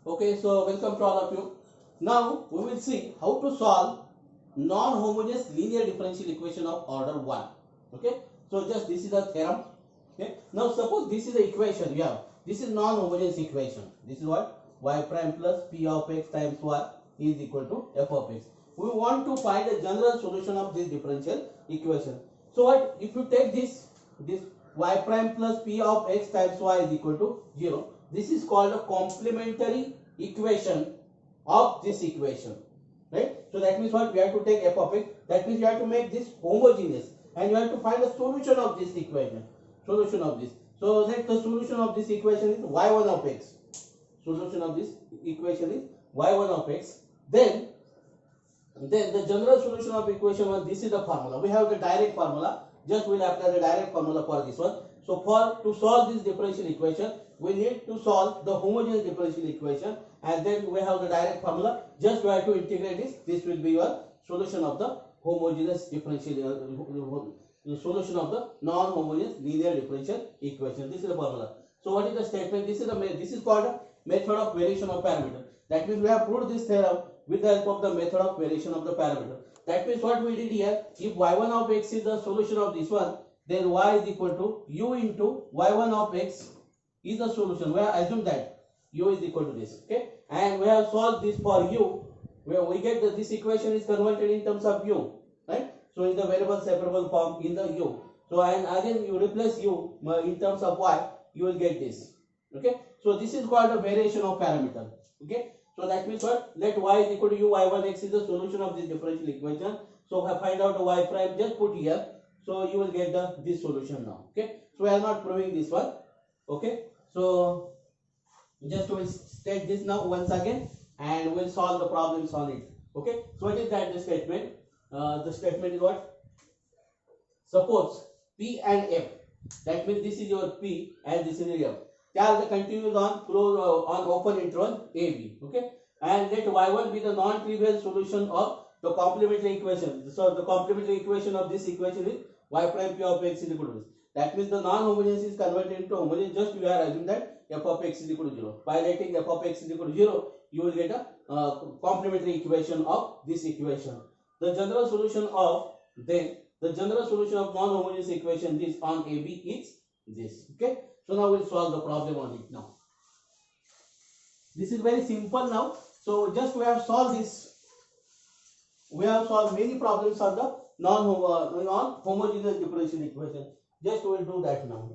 Okay, so welcome to all of you. Now we will see how to solve non-homogeneous linear differential equation of order 1. Okay, so just this is a theorem. Okay, now suppose this is the equation we have. This is non-homogeneous equation. This is what? Y prime plus p of x times y is equal to f of x. We want to find a general solution of this differential equation. So what if you take this y prime plus p of x times y is equal to 0. This is called a complementary equation of this equation, right? So that means what? We have to take f of x. That means you have to make this homogeneous and you have to find a solution of this equation. Solution of this. So let the solution of this equation is y1 of x. Solution of this equation is y1 of x. Then the general solution of equation 1, this is the formula. We have the direct formula. Just we'll apply the direct formula for this one. So to solve this differential equation, we need to solve the homogeneous differential equation, and then we have the direct formula. Just we have to integrate this. This will be your solution of the homogeneous differential solution of the non-homogeneous linear differential equation. This is the formula. So what is the statement? This is called a method of variation of parameter. That means we have proved this theorem with the help of the method of variation of the parameter. That means what we did here, if y1 of x is the solution of this one, then y is equal to u into y1 of x is the solution. We have assumed that u is equal to this. Okay, and we have solved this for u, where we get that this equation is converted in terms of u, right? So in the variable separable form in the u. So and again you replace u in terms of y, you will get this. Okay, so this is called a variation of parameter. Okay, so that means what? Let y is equal to u, y1 x is the solution of this differential equation. So I find out the y prime, just put here. So you will get this solution now. Okay, so we are not proving this one. Okay, so just we'll state this now once again and we'll solve the problems on it. Okay, so what is that the statement? The statement is what? Suppose P and F, that means this is your P and this is your F. They are the continuous on close on open interval AB. Okay, and let y1 be the non-trivial solution of the complementary equation. So the complementary equation of this equation is y prime p of x is equal to this. That means the non-homogeneous is converted into homogeneous. Just we are assuming that f of x is equal to 0. By letting f of x is equal to 0, you will get a complementary equation of this equation. The general solution of non-homogeneous equation this on AB is this. Okay, so now we'll solve the problem on it now. This is very simple now. So just we have solved this. We have solved many problems on the non-homogeneous differential equation. Just we will do that now.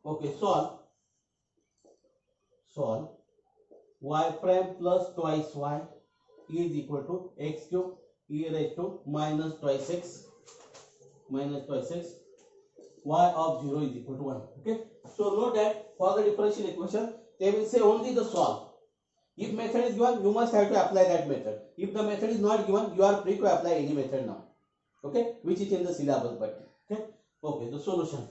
Okay, solve y prime plus twice y is equal to x cube e raised to minus twice x y of 0 is equal to 1. Okay, so note that for the differential equation they will say only the solve. If method is given, you must have to apply that method. If the method is not given, you are free to apply any method now. Okay, which is in the syllabus but okay, the solution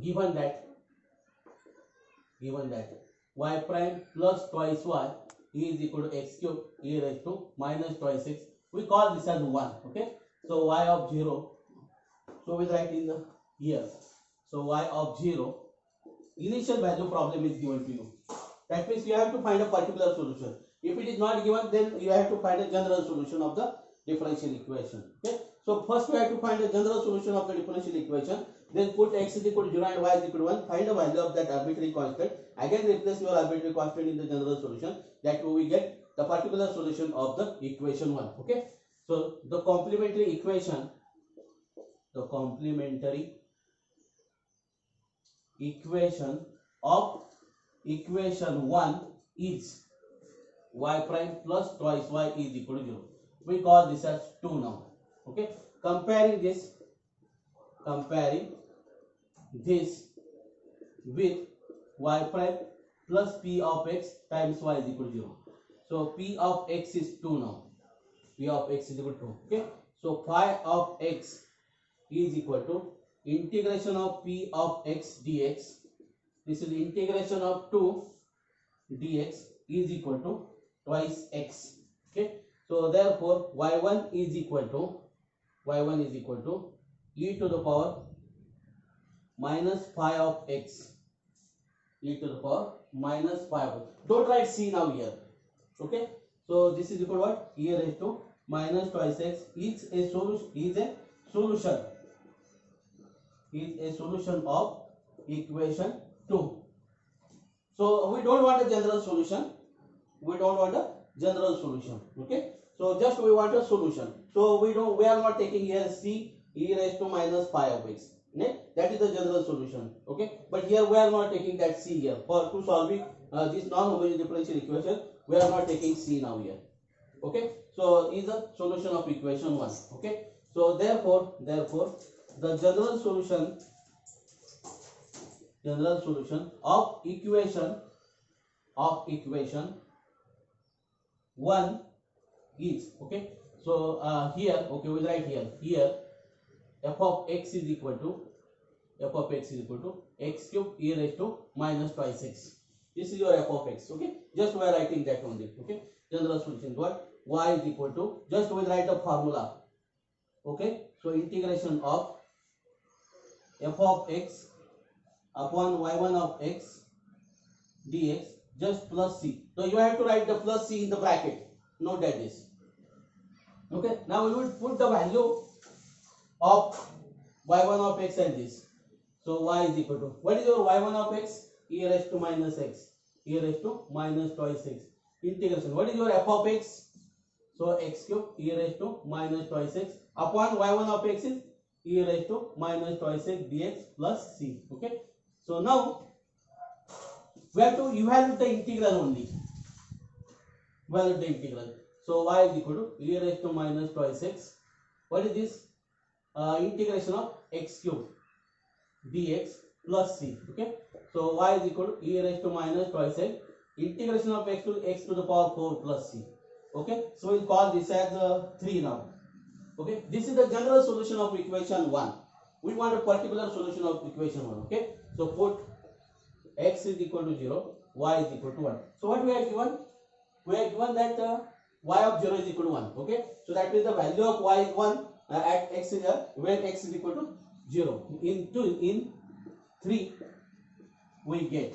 given that y prime plus twice y is equal to x cube e raised to minus twice x, we call this as 1. Okay, so y of 0, so we write in the here, so y of 0, initial value problem is given to you. That means you have to find a particular solution. If it is not given, then you have to find a general solution of the differential equation. Okay, so first we have to find a general solution of the differential equation. Then put x is equal to 0 and y is equal to 1. Find the value of that arbitrary constant. Again replace your arbitrary constant in the general solution. That way we get the particular solution of the equation 1. Okay, so the complementary equation of equation 1 is y prime plus twice y is equal to 0. We call this as 2 now. Okay, comparing this with y prime plus p of x times y is equal to 0. So p of x is 2 now. P of x is equal to 2. Okay, so phi of x is equal to integration of p of x dx. This is integration of 2 dx is equal to twice x. Okay, So therefore y1 is equal to e to the power minus phi of x, e to the power minus phi of x. Don't write c now here. Okay, so this is equal to what? E raised to minus twice x is a solution of equation 2. So we don't want a general solution. Okay, so just we want a solution. So we are not taking here c e raised to minus phi of x. That is the general solution. Okay, but here we are not taking that c here for to solving this non-homogeneous differential equation. We are not taking c now here. Okay, so is the solution of equation 1. Okay, so therefore the general solution of equation 1 is, okay, so here, okay, we write here f of x is equal to x cube e raised to minus twice x. This is your f of x. Okay, just we are writing that only. Okay, general solution what y is equal to, just we write the formula. Okay, so integration of f of x upon y1 of x dx just plus c. So you have to write the plus c in the bracket. Note that this. Okay, now we will put the value of y1 of x and this. So y is equal to, what is your y1 of x? E raised to minus x, e raised to minus twice x. Integration, what is your f of x? So x cube e raised to minus twice x upon y1 of x is e raised to minus twice x dx plus c. Okay, so now we have to evaluate the integral only. So y is equal to e raised to minus twice x. What is this? Integration of x cube dx plus c. Okay, so y is equal to e raised to minus twice x, integration of x to the power 4 plus c. Okay, so we'll call this as 3 now. Okay, this is the general solution of equation 1. We want a particular solution of equation 1. Okay, so put x is equal to 0, y is equal to 1. So what we have given? We have given that y of 0 is equal to 1. Okay, so that means the value of y is 1 at x is here when x is equal to 0. In 3 we get.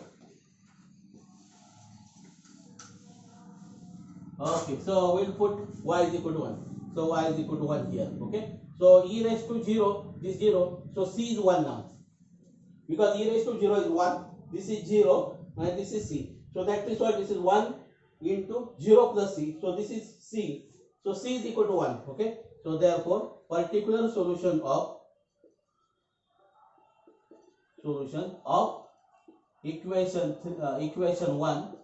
Okay, so we'll put y is equal to 1. So y is equal to 1 here. Okay, so e raised to 0, this 0, so c is 1 now. Because e raised to 0 is 1, this is 0 and this is c. So that is what this is 1 into 0 plus c. So this is c. So c is equal to 1. Okay, so therefore particular solution of equation 1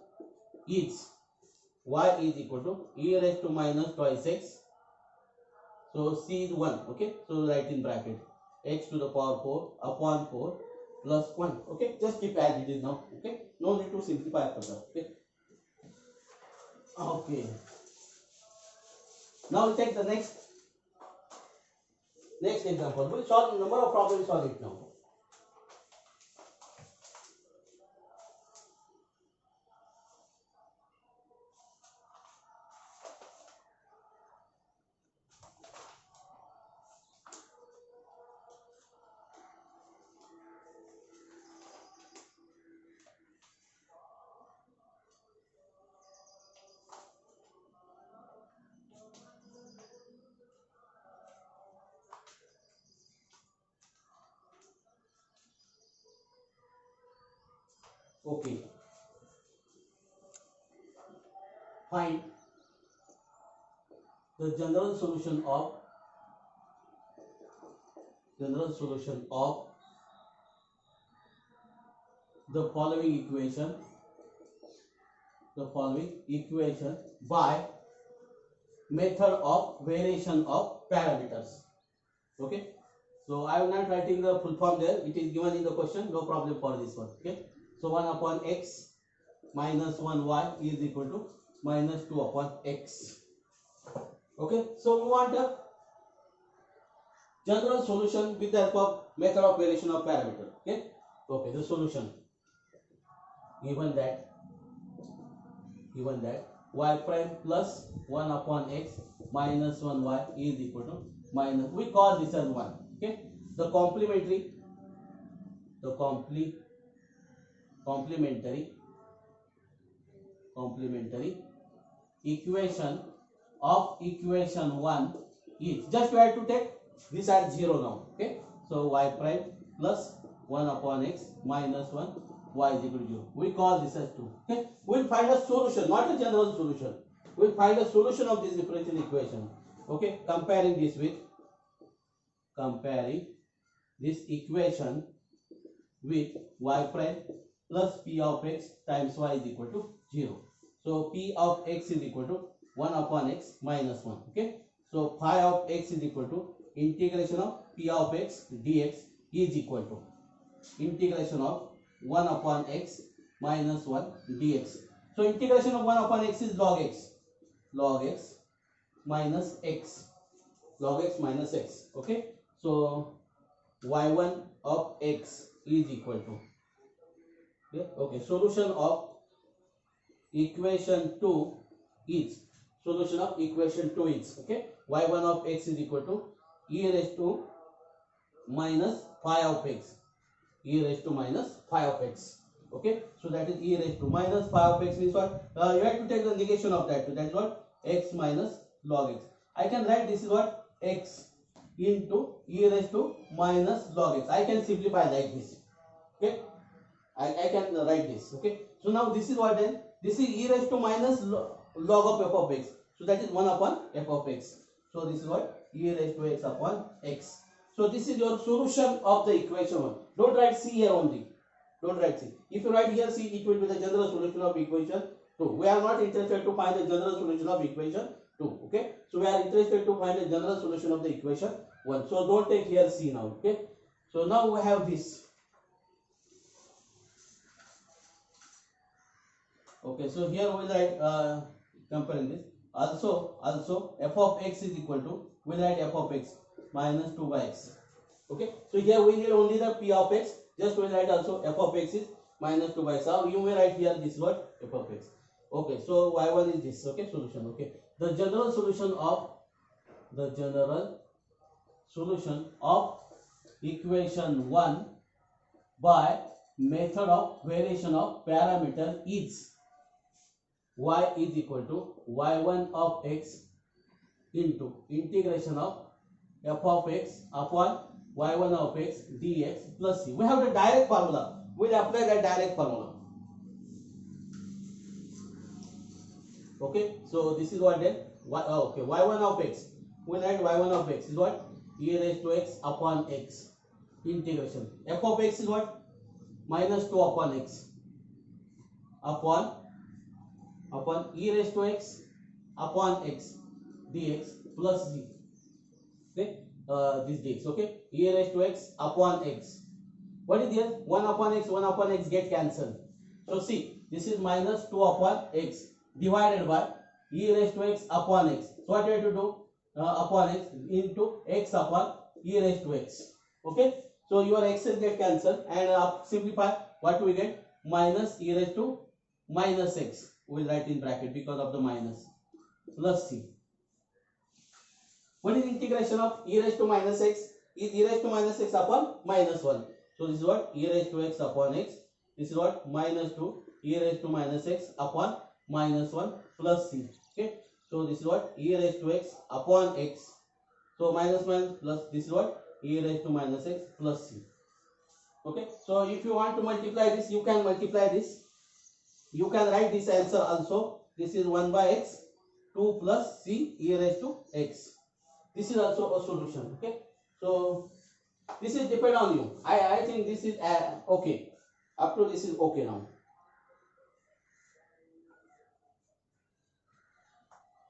is y is equal to e raised to minus twice x. So c is 1. Okay, so write in bracket x to the power 4 upon 4 plus 1. Okay, just keep as it is now. Okay, no need to simplify further. Okay, now we take the next example. We'll solve a number of problems on it now. Okay, find the general solution of the following equation by method of variation of parameters. Okay, so I am not writing the full form there, it is given in the question, no problem for this one. Okay, so 1 upon x minus 1y is equal to minus 2 upon x. Okay, so we want a general solution with the help of method of variation of parameter. Okay, the solution given that y prime plus 1 upon x minus 1y is equal to minus, we call this as 1. Okay, the complementary equation of equation 1 is, just you have to take this as 0 now. Okay, so y prime plus 1 upon x minus 1 y is equal to 0. We call this as 2. Okay, we'll find a solution, not a general solution. We'll find a solution of this differential equation. Okay, comparing this equation with y prime plus p of x times y is equal to 0. So p of x is equal to 1 upon x minus 1. Okay, so phi of x is equal to integration of p of x dx is equal to integration of 1 upon x minus 1 dx. So integration of 1 upon x is log x minus x, okay. So y1 of x is equal to, okay, solution of equation 2 is, okay, y1 of x is equal to e raised to minus phi of x, okay. So that is e raised to minus phi of x means what, you have to take the negation of that, so that is what, x minus log x. I can write this is what, x into e raised to minus log x. I can simplify like this. Okay, I can write this. Okay, so now this is what, then this is e raised to minus log of f of x, so that is 1 upon f of x. So this is what, e raised to x upon x. So this is your solution of the equation 1. Don't write c here only. Don't write c. If you write here c, it will be the general solution of equation 2. We are not interested to find the general solution of equation 2. Okay, so we are interested to find the general solution of the equation 1. So don't take here c now. Okay, so now we have this. Okay, so here we write, comparing this, also f of x is equal to, we write f of x minus 2 by x. Okay, so here we need only the p of x, just we write also f of x is minus 2 by x. Or you may write here this word f of x. Okay, so y1 is this. Okay, solution. Okay, the general solution of equation 1 by method of variation of parameter is y is equal to y1 of x into integration of f of x upon y1 of x dx plus c. We have the direct formula. We'll apply that direct formula. Okay, so this is what then, okay, y1 of x, we write y1 of x is what, e raised to x upon x integration. F of x is what, minus 2 upon x upon e raised to x upon x dx plus z. Okay, this dx. Okay, e raised to x upon x. What is here? 1 upon x get cancelled. So see, this is minus 2 upon x divided by e raised to x upon x. So what you have to do? Upon x into x upon e raised to x. Okay, so your x's get cancelled and simplify. What we get? Minus e raised to minus x. We will write in bracket because of the minus, plus c. What is integration of e raised to minus x? Is e raised to minus x upon minus 1. So this is what, e raised to x upon x. This is what, minus 2 e raised to minus x upon minus 1 plus c. Okay, so this is what, e raised to x upon x. So minus plus, this is what, e raised to minus x plus c. Okay, so if you want to multiply this, you can multiply this. You can write this answer also. This is 1 by x, 2 plus c e raised to x. This is also a solution. Okay, so this is depend on you. I think this is okay. Up to this is okay now.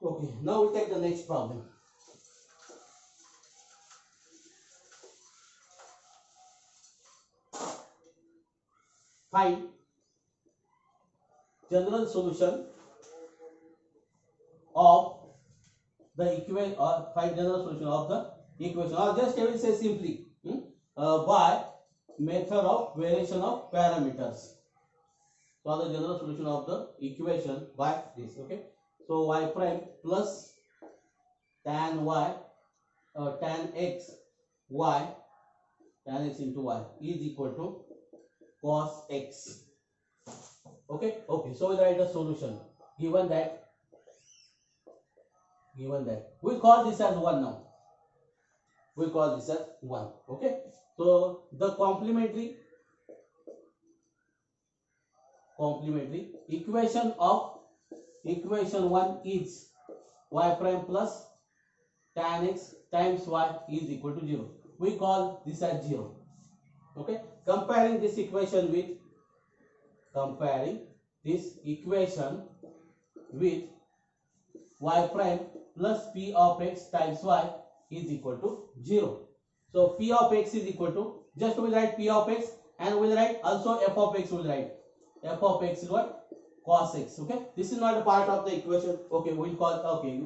Okay, now we take the next problem. Find general solution of the equation, or find general solution of the equation, or just I will say simply by method of variation of parameters. So the general solution of the equation by this. Okay, So y prime plus tan y, tan x y, tan x into y is equal to cos x. Okay, okay. So we'll write the solution. Given that we'll call this as 1 now. We'll call this as 1. Okay. So the complementary equation of equation 1 is y prime plus tan x times y is equal to 0. We call this as 0. Okay. Comparing this equation with y prime plus p of x times y is equal to 0. So p of x is equal to, just we'll write p of x and we'll write also f of x. We'll write f of x is what? Cos x. Okay, this is not a part of the equation. Okay, we'll call, okay,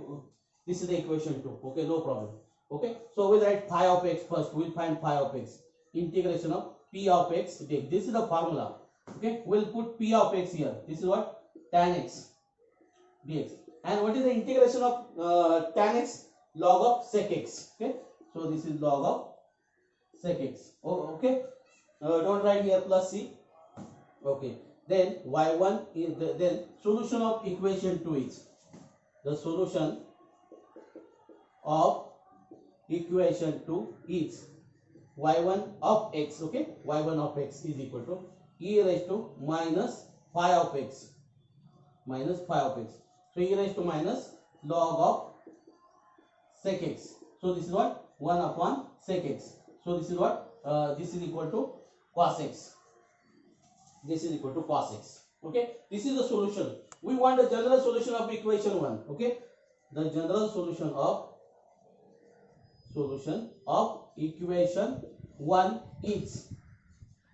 this is the equation 2. Okay, no problem. Okay, so we'll write phi of x first. We'll find phi of x. Integration of p of x. This is the formula. Okay, we'll put p of x here. This is what? Tan x dx. And what is the integration of tan x? Log of sec x. Okay, so this is log of sec x. Oh, okay, don't write here plus c. Okay, then y1 is then solution of equation 2 is the solution of equation 2 is y1 of x. Okay, y1 of x is equal to e raised to minus phi of x, minus phi of x. So e raised to minus log of sec x. So this is what? 1 upon sec x. So this is what? This is equal to cos x. This is equal to cos x. Okay, this is the solution. We want the general solution of equation 1. Okay, the general solution of equation 1 is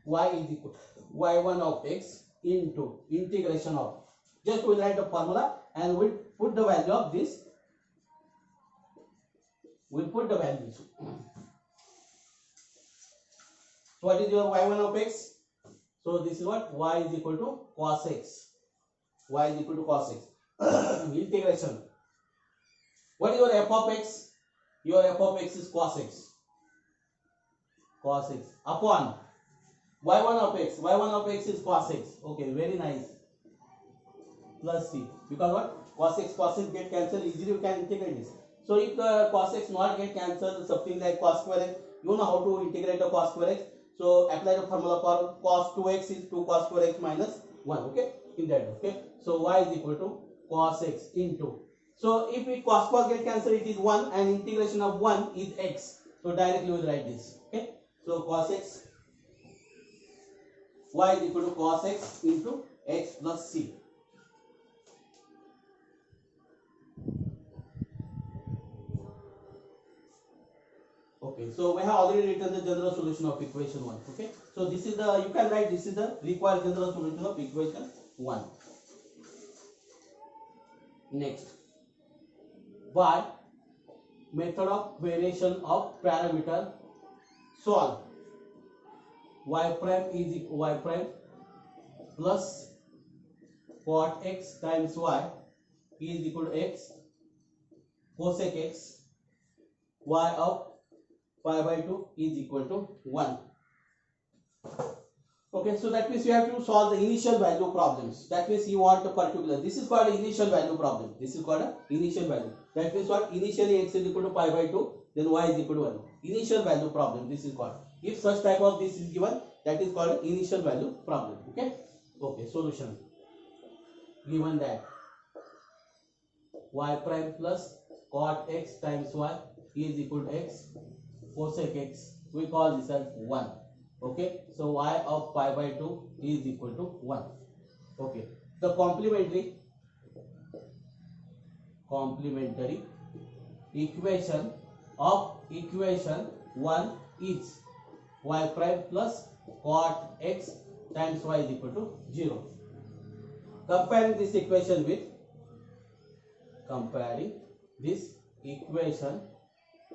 y is equal to y1 of x into integration of, just we'll write the formula and we'll put the value of this. We'll put the values. So what is your y1 of x? So this is what? Y is equal to cos x. Y is equal to cos x. Integration. What is your f of x? Your f of x is cos x. Cos x upon y1 of x. Y1 of x is cos x. Okay, very nice. Plus c. Because what? Cos x get cancelled. Easily you can integrate this. So if the cos x not get cancelled, something like cos square x, you know how to integrate the cos square x. So apply the formula for cos 2x is 2 cos square x minus 1. Okay, in that. Okay, so y is equal to cos x into. So if it cos square get cancelled, it is 1 and integration of 1 is x. So directly we will write this. Okay, so cos x, y is equal to cos x into x plus c. Okay, so we have already written the general solution of equation 1. Okay, so this is the, you can write this is the required general solution of equation 1. Next, by method of variation of parameter, solve y prime is equal y prime plus cot x times y is equal to x cosec x y of pi by 2 is equal to 1. Okay, so that means you have to solve the initial value problems. That means you want a particular, this is called initial value problem. This is called a initial value. That means what? Initially x is equal to pi by 2, then y is equal to 1. Initial value problem, this is called. If such type of this is given, that is called an initial value problem. Okay, okay, solution. Given that y prime plus cot x times y is equal to x cosec x, we call this as 1. Okay, so y of pi by 2 is equal to 1. Okay, the complementary equation of equation 1 is y prime plus cot x times y is equal to 0. Comparing this equation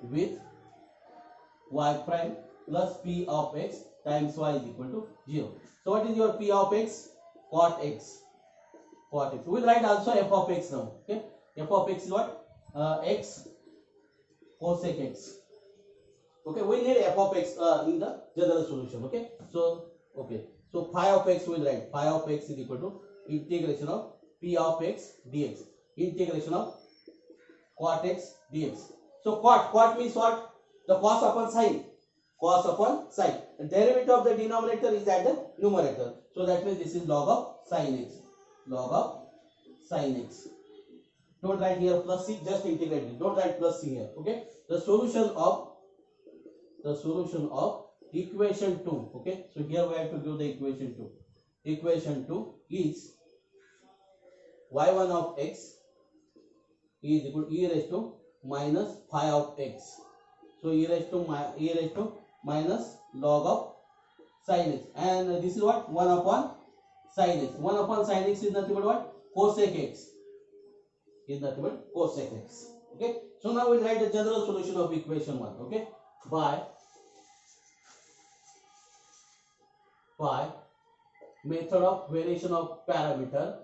with y prime plus p of x times y is equal to 0. So what is your p of x? Cot x. Cot x. We will write also f of x now. Okay. f of x is what? X cosec x. Okay, we need f of x in the general solution. Okay, so phi of x will write phi of x is equal to integration of p of x dx, integration of cot x dx. So cot means what? The cos upon sine, cos upon sine. The derivative of the denominator is at the numerator. So that means this is log of sine x, log of sine x. Don't write here plus c, just integrate it. Don't write plus c here. Okay. The solution of equation 2. Okay. So here we have to give the equation 2. Equation 2 is y1 of x is equal to e raised to minus phi of x. So e raised to minus log of sin x, and this is what? 1 upon sin x. 1 upon sin x is nothing but what? Cosec x. Is nothing but cosec x. Okay. So now we'll write the general solution of equation 1. Okay. By method of variation of parameter,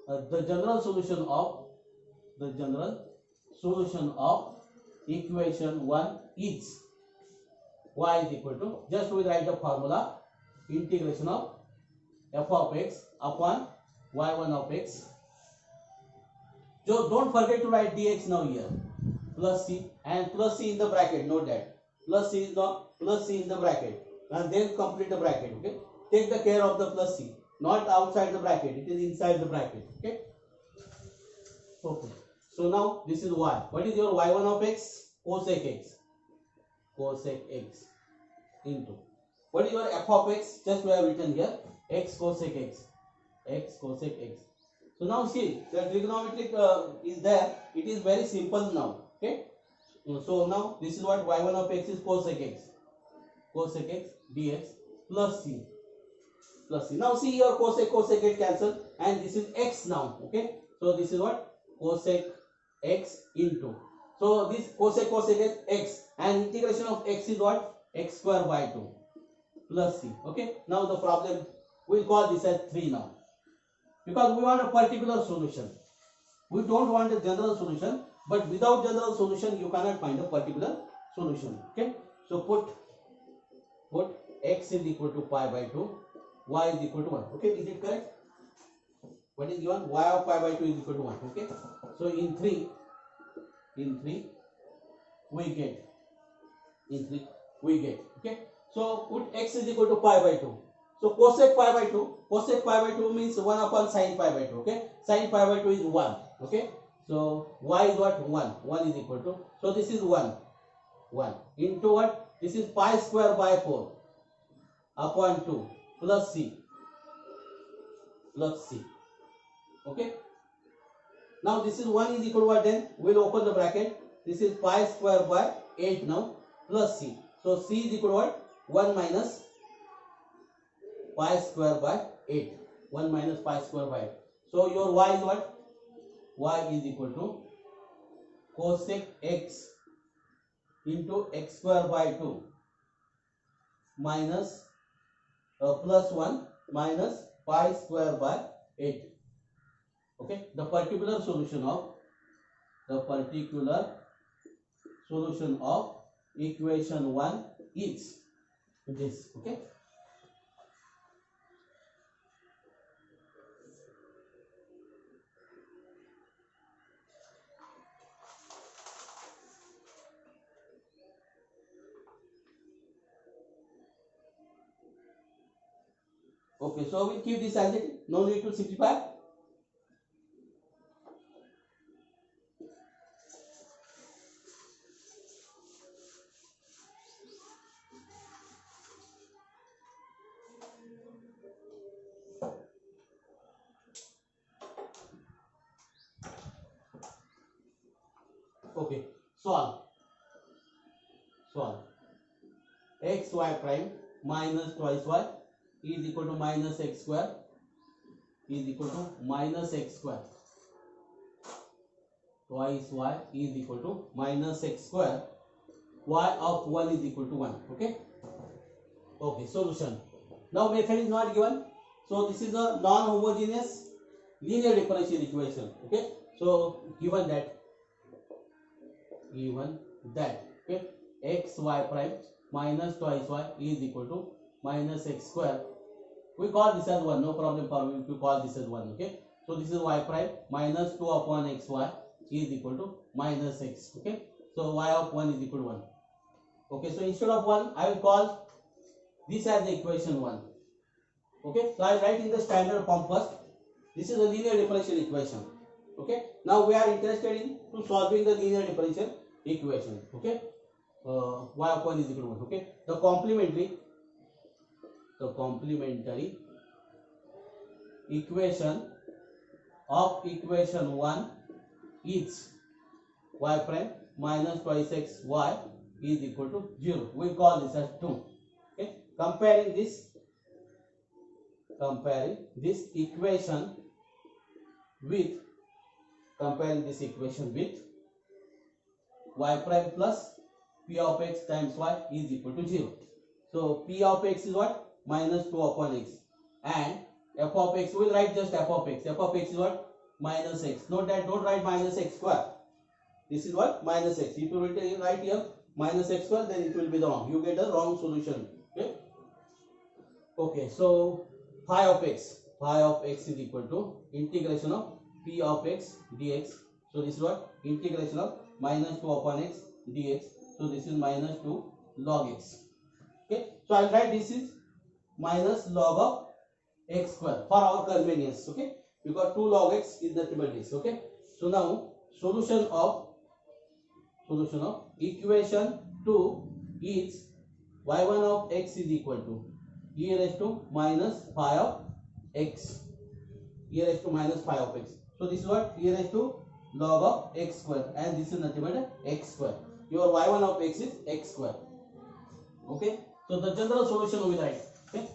the general solution of equation 1 is y is equal to, just we write the formula, integration of f of x upon y1 of x. So don't forget to write dx now here, plus c, and plus c in the bracket. Note that plus c in the bracket, and then complete the bracket. Okay, take the care of the plus c, not outside the bracket, it is inside the bracket. Okay. Okay. So now this is y. What is your y1 of x? Cosec x. Cosec x into, what is your f of x? Just we have written here x cosec x. X cosec x. So now see, the trigonometric is there. It is very simple now. Okay. So now this is what y1 of x is cosec x. Cosec x dx plus c. Plus c. Now see your cosec get cancelled, and this is x now. Okay. So this is what? Cosec x into. So this cosec is x, and integration of x is what? X square by 2 plus c. Okay. Now the problem, we'll call this as 3 now, because we want a particular solution. We don't want a general solution, but without general solution you cannot find a particular solution. Okay. So put x is equal to pi by 2, y is equal to 1. Okay. Is it correct? What is given? Y of pi by 2 is equal to 1. Okay. So in 3 we get, okay. So put x is equal to pi by 2. So cosec pi by 2 means 1 upon sin pi by 2. Okay. Sin pi by 2 is 1. Okay. So y is what? 1 is equal to, so this is 1 into what? This is pi square by 4 upon 2 plus c. Okay. Now this is 1 is equal to what? Then we'll open the bracket. This is pi square by 8 now plus c. So c is equal to what? 1 minus pi square by 8. 1 minus pi square by 8. So your y is what? Y is equal to cosec x into x square by 2 minus plus 1 minus pi square by 8. Okay. The particular solution of equation 1 is this. Okay. Okay, so we'll keep this as it, no need to simplify. Okay, solve x y prime minus twice y is equal to minus x square is equal to minus x square twice y is equal to minus x square, y of 1 is equal to 1. Okay. Okay, solution. Now method is not given, so this is a non-homogeneous linear differential equation. Okay. So given that okay, x y prime minus twice y is equal to minus x square. We call this as 1, no problem for me if you call this as 1. Okay, so this is y prime minus 2 upon xy is equal to minus x. Okay, so y of 1 is equal to 1. Okay, so instead of 1 I will call this as the equation 1. Okay, so I write in the standard form first. This is a linear differential equation. Okay, now we are interested in to solving the linear differential equation. Okay, y of 1 is equal to 1. Okay, the complementary equation of equation 1 is y prime minus twice x y is equal to 0. We call this as 2. Okay, comparing this equation with y prime plus p of x times y is equal to 0. So p of x is what? Minus 2 upon x, and f of x, we will write just f of x. F of x is what? Minus x. Note that, don't write minus x square. This is what? Minus x. If you write here minus x square, then it will be wrong. You get a wrong solution. Okay. Okay. So phi of x is equal to integration of p of x dx. So this is what? Integration of minus 2 upon x dx. So this is minus 2 log x. Okay. So I will write this is minus log of x square for our convenience. Okay. Because 2 log x is nothing but this. Okay. So now solution of equation 2 is y1 of x is equal to e raised to minus phi of x. So this is what? E raised to log of x square, and this is nothing but x square. Your y1 of x is x square. Okay. So the general solution we write. Okay.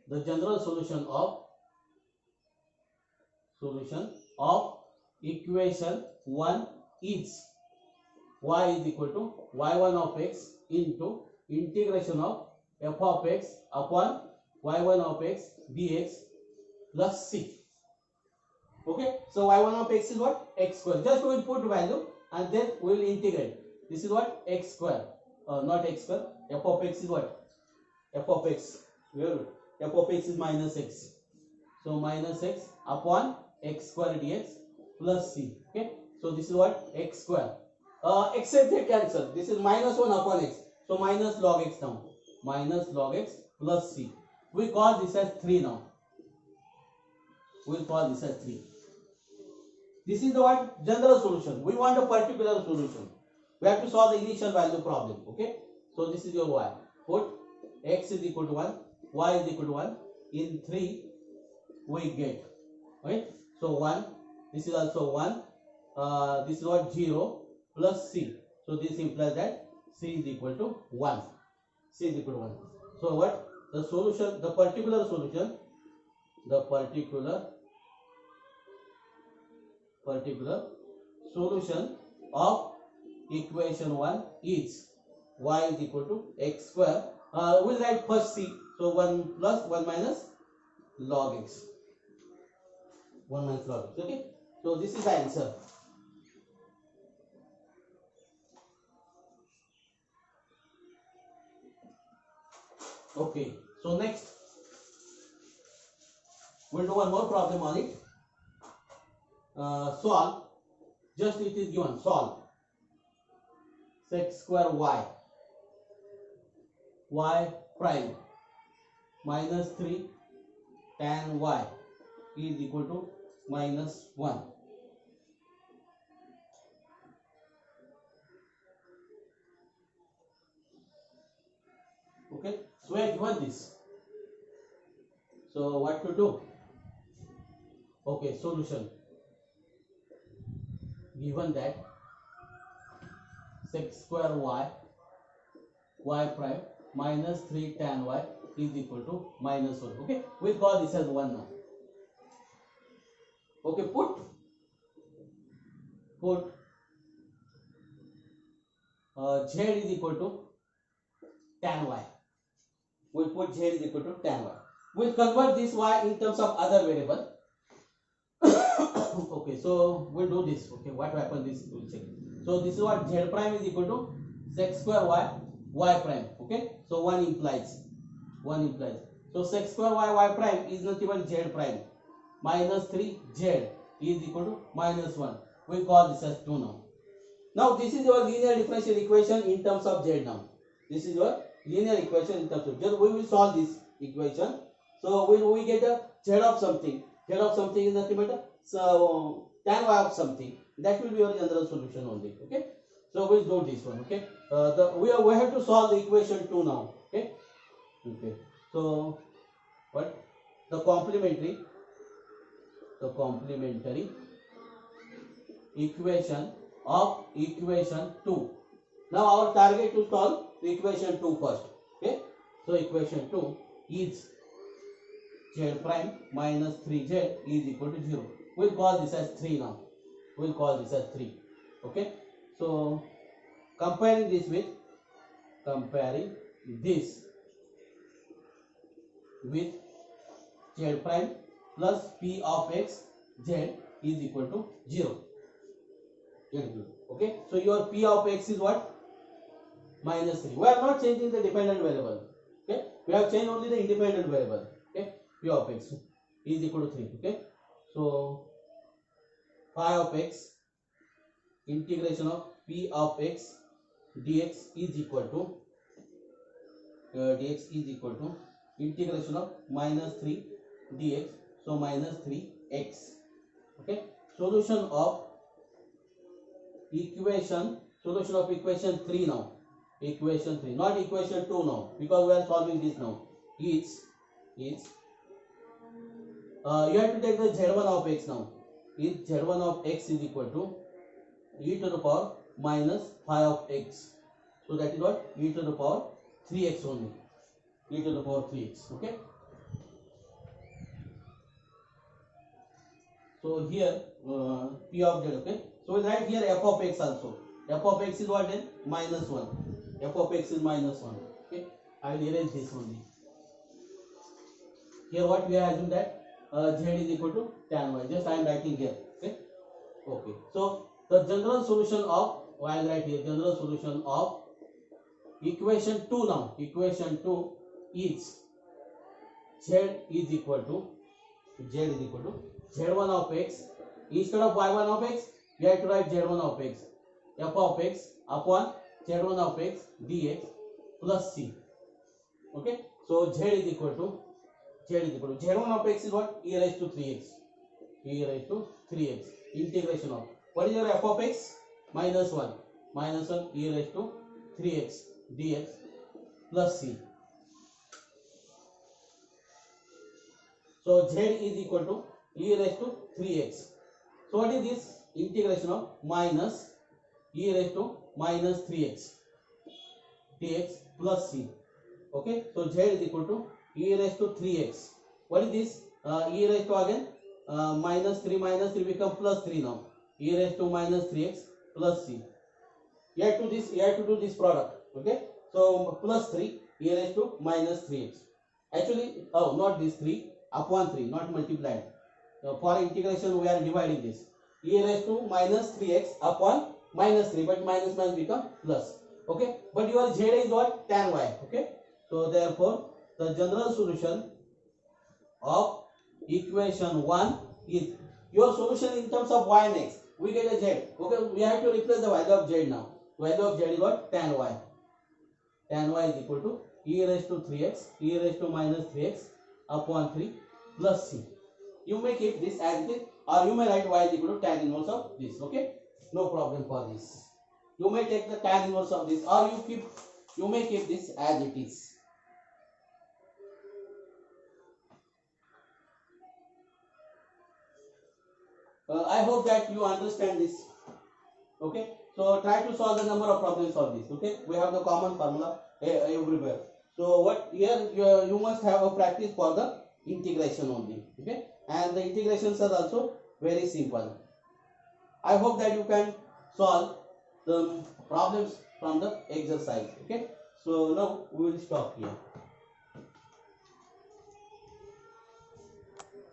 The general solution of equation 1 is y is equal to y1 of x into integration of f of x upon y1 of x dx plus c. Okay, so y1 of x is what? X square. Just we will put value and then we will integrate. This is what? X square. Not x square. F of x is what? F of x. Where f of x is minus x. So minus x upon x square dx plus c. Okay, so this is what? X square. X and z cancel. This is minus 1 upon x. So minus log x now. Minus log x plus c. We call this as 3 now. We will call this as 3. This is the what? General solution. We want a particular solution. We have to solve the initial value problem. Okay. So this is your y. Put x is equal to 1. Y is equal to 1. In 3 we get. Right. So 1. This is also 1. This is what? 0 plus c. So this implies that c is equal to 1. C is equal to 1. So what? The solution, the particular solution of equation 1 is y is equal to x square. We'll write first c. So 1 plus 1 minus log x. 1 minus log x. Okay. So this is the answer. Okay. So next we'll do one more problem on it. Solve. Just it is given. Solve. Sec square y prime minus 3 tan y is equal to minus 1. Okay. So we have given this. So what to do? Okay, solution. Given that sec square y prime minus 3 tan y is equal to minus 1. Okay, we'll call this as 1 now. Okay, put z is equal to tan y. We'll put z is equal to tan y. We'll convert this y in terms of other variable. Okay, so we'll do this. Okay, what happens is we'll check. So this is what z prime is equal to sec square y prime. Okay, so one implies. So sec square y prime is nothing but z prime minus 3z is equal to minus 1. We call this as 2 now. Now this is your linear differential equation in terms of z now. This is your linear equation in terms of z. We will solve this equation. So when we get a z of something is nothing but so tan y of something. That will be your general solution only. Okay. So we'll do this one. Okay. We have to solve the equation 2 now. Okay. Okay. So what the complementary equation of equation 2. Now our target to solve the equation 2 first. Okay. So equation 2 is z prime minus 3z is equal to 0. We'll call this as 3 now. We'll call this as 3. Okay. So comparing this with z prime plus p of x z is equal to 0. Okay. So your p of x is what? Minus 3. We are not changing the dependent variable. Okay. We have changed only the independent variable. Okay. P of x is equal to 3. Okay. So phi of x integration of p of x dx is equal to integration of minus 3 dx. So minus 3x. Okay. Solution of equation 3 now. Equation 3, not equation 2 now, because we are solving this now. Is you have to take the z1 of x now. Is z1 of x is equal to e to the power minus phi of x. So that is what? E to the power 3x only. E to the power 3x. Okay. So here p of z. Okay. So we write here f of x also. F of x is what then? Minus 1. F of x is minus 1. Okay. I will erase this only. Here what we are assumed that z is equal to tan y. Just I am writing here. Okay. Okay. So the general solution of, I will write here, general solution of equation 2 now. Equation 2 is z is equal to z1 of x. Instead of y1 of x, we have to write z1 of x. F of x upon z1 of x dx plus c. Okay. So z is equal to z1 of x is what? E raised to 3x. Integration of, what is your f of x? Minus 1 e raised to 3x dx plus c. So z is equal to e raised to 3x. So what is this? Integration of minus e raised to minus 3x dx plus c. Okay. So z is equal to e raised to 3x. What is this? E raised to again minus 3 become plus 3 now. E raised to minus 3x plus c. You have to do this product. Okay. So plus 3 e raised to minus 3x. Actually, not this 3 upon 3, not multiplied. For integration we are dividing this. E raised to minus 3x upon minus 3, but minus become plus. Okay. But your z is what? Tan y. Okay. So therefore the general solution of equation 1 is your solution in terms of y and x. We get a z. Okay. We have to replace the value of z now. Value of z is what? Tan y. Tan y is equal to e raised to 3x, e raised to minus 3x upon 3 plus c. You may keep this as it is, or you may write y is equal to tan inverse of this. Okay. No problem for this. You may take the tan inverse of this, or you may keep this as it is. I hope that you understand this. Okay. So try to solve the number of problems of this. Okay. We have the common formula everywhere. So what here you must have a practice for the integration only. Okay. And the integrations are also very simple. I hope that you can solve the problems from the exercise. Okay. So now we will stop here.